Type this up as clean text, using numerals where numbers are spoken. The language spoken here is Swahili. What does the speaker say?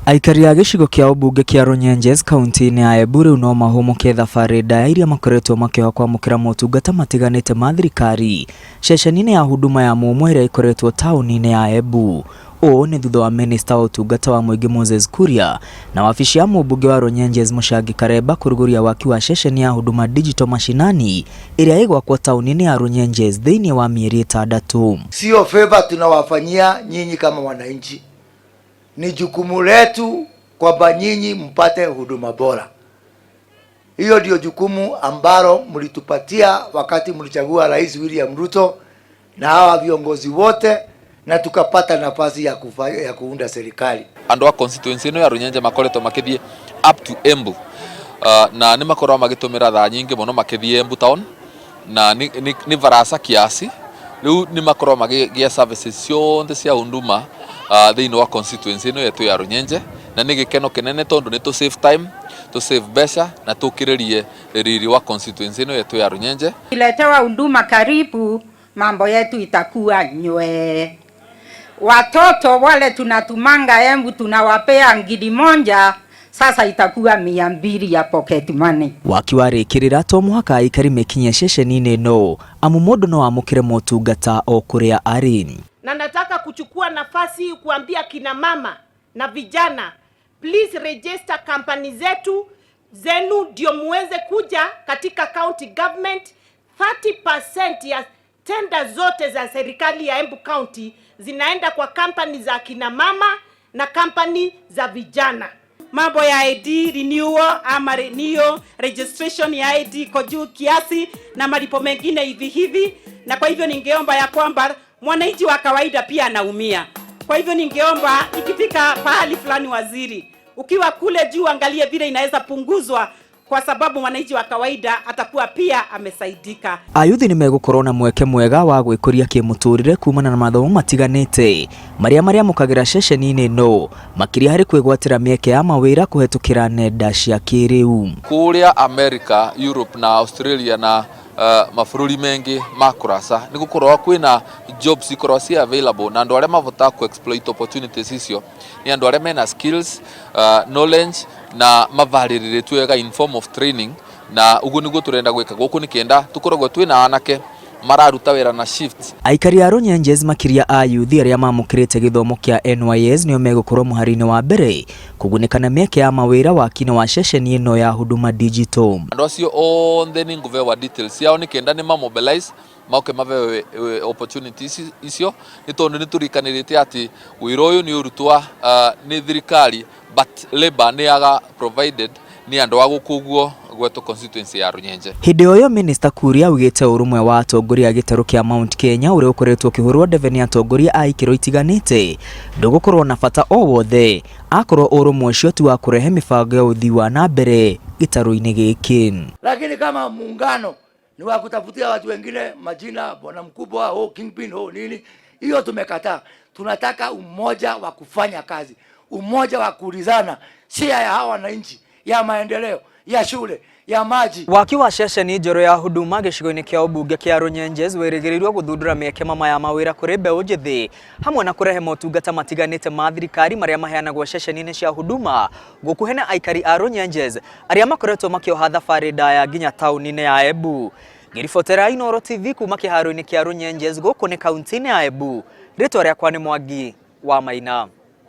Aikari a gĩcigo kĩa ũmbunge kĩa Runyenjes kaunti-inĩ ya Embu rĩu no mahũmũke thabarĩ ndaya iria makoretwo makĩhoka kwamũkĩra motungata matiganĩte ma thirikari ceceni-inĩ ya Huduma ya mũmwe ĩrĩa ĩkoretwo taũni-inĩ ya Embu. Ũũ nĩ thutha wa minista wa ũtungata wa mũingĩ Moses Kuria na wabici ya mũmbunge wa Runyenjes Mũcangi Karemba kũrugũria waki wa ceceni ya Huduma Digital mashinani ĩrĩa ĩgwakwo taũni-inĩ ya Runyenjes thĩinĩ wa mĩeri 6. Sio favor tunawafanyia nyinyi kama wananchi. Ni jukumu letu kwamba nyinyi mpate huduma bora. Hiyo ndio jukumu ambalo mlitupatia wakati mlichagua Rais William Ruto na hawa viongozi wote, na tukapata nafasi ya kuunda serikali. Andu wa constituency ino ya Runyenje makoretwo makithie up to Embu na ni makorwo magitumira thaa nyingi muno makithie Embu town na ni varasa kiasi riu ni makorwo magigia services cionthe cia Huduma thĩinĩ wa constituency ino yetu ya Runyenje, na ni gikeno kinene tondu ni to save time, to save besha na tukiririe riri wa constituency ino yetu ya Runyenje. Iletewa huduma karibu, mambo yetu itakuwa nywe. Watoto wale tunatumanga Embu tunawapea $1,000, sasa itakuwa 200 ya pocket money. Wakiwarĩkĩrĩra to mũhaka aikari mekinye ceceni-inĩ no amu mũndũ no amũkĩre motungata o kũrĩa arĩ. Na nataka kuchukua nafasi hii kuambia kina mama na vijana, please register company zenu ndio muweze kuja katika county government. 30% ya tenda zote za serikali ya Embu County zinaenda kwa company za kina mama na company za vijana. Mambo ya ID renewal ama registration ya ID iko juu kiasi na malipo mengine hivi, na kwa hivyo ningeomba ya kwamba mwananchi wa kawaida pia anaumia. Kwa hivyo ningeomba ikifika pahali fulani, waziri, ukiwa kule juu angalie vile inaweza punguzwa, kwa sababu mwananchi wa kawaida atakuwa pia amesaidika. Ayuthi ni megũkorwo na mweke mwega wa gwĩkũria kĩmũtũrĩre kumana na mathomo matiganĩte maria mũkagira ceceni-inĩ no makĩria harĩ kwĩgwatĩra mĩeke ya mawĩra kũhetũkĩra nenda cia kĩrĩu. Kuria America, Europe na Australia na mabũrũri mengi makurasa ni gukorwo kwina jobs ikorwo ci available, na andu aria mavota ku exploit opportunities icio ni andu aria mena skills, knowledge na mavarĩrĩrĩtwo wega in form of training, na uguo niguo turenda gwika guku ni kenda tukoragwo twina anake mararuta wĩra na shift. Aikari a Runyenjes makiria a yuthi aria mamũkĩrĩte gĩthomo kĩa NYS nĩo megũkorwo mũhari-inĩ wa mbere kũgunĩka na mĩeke ya mawĩra waki-inĩ wa ceceni ĩno ya Huduma Digital. Andu acio othe ni nguvewa details yao ni kenda ni mobilize mauke mave opportunities icio ni tondu ni turikanĩrĩte ati wĩra ũyũ ni ũrutwa ni thirikari, but labor ni aga provided ni andu a gũkũguo gwetu constituency ya Runyenje. Hĩndĩ o ĩyo Minista Kuria augĩte ũrũmwe wa atongoria a gĩtarũ kĩa Mount Kenya ũrĩa ũkoretwo ũkĩhũrwo ndebe nĩ atongoria a ikĩro itiganĩte ndũgũkorwo na bata o wothe akorwo ũrũmwe ũcio tu wa kũrehe mĩbango ya ũthii wa na mbere gĩtarũ-inĩ gĩkĩ. Lakini kama muungano ni wa kutafutia watu wengine majina, bwana mkubwa, kingpin, nini, hiyo tumekataa. Tunataka umoja wa kufanya kazi, umoja wa kuulizana shia ya hawa wananchi, ya maendeleo, ya shule, ya maji. Waki wa ceceni njero ya Huduma gĩcigo-inĩ kĩa ũmbunge kĩa Runyenjes wĩrĩgĩrĩirwo gũthundũra mĩeke mama ya mawĩra kũrĩ mbeũ njĩthĩ hamwe na kũrehe motungata matiganĩte ma thirikari marĩa maheanagwo ceceni-inĩ cia Huduma gũkuhĩ na aikari a Runyenjes arĩa makoretwo makĩoha thabarĩ ndaya nginya taũni-inĩ ya Embu. Ngĩribotera Inooro TV kuma kĩharo-inĩ kĩa Runyenjes gũkũ nĩ kaunti-inĩ ya Embu. Rĩtwa rĩakwa nĩ Mwangi wa Maina.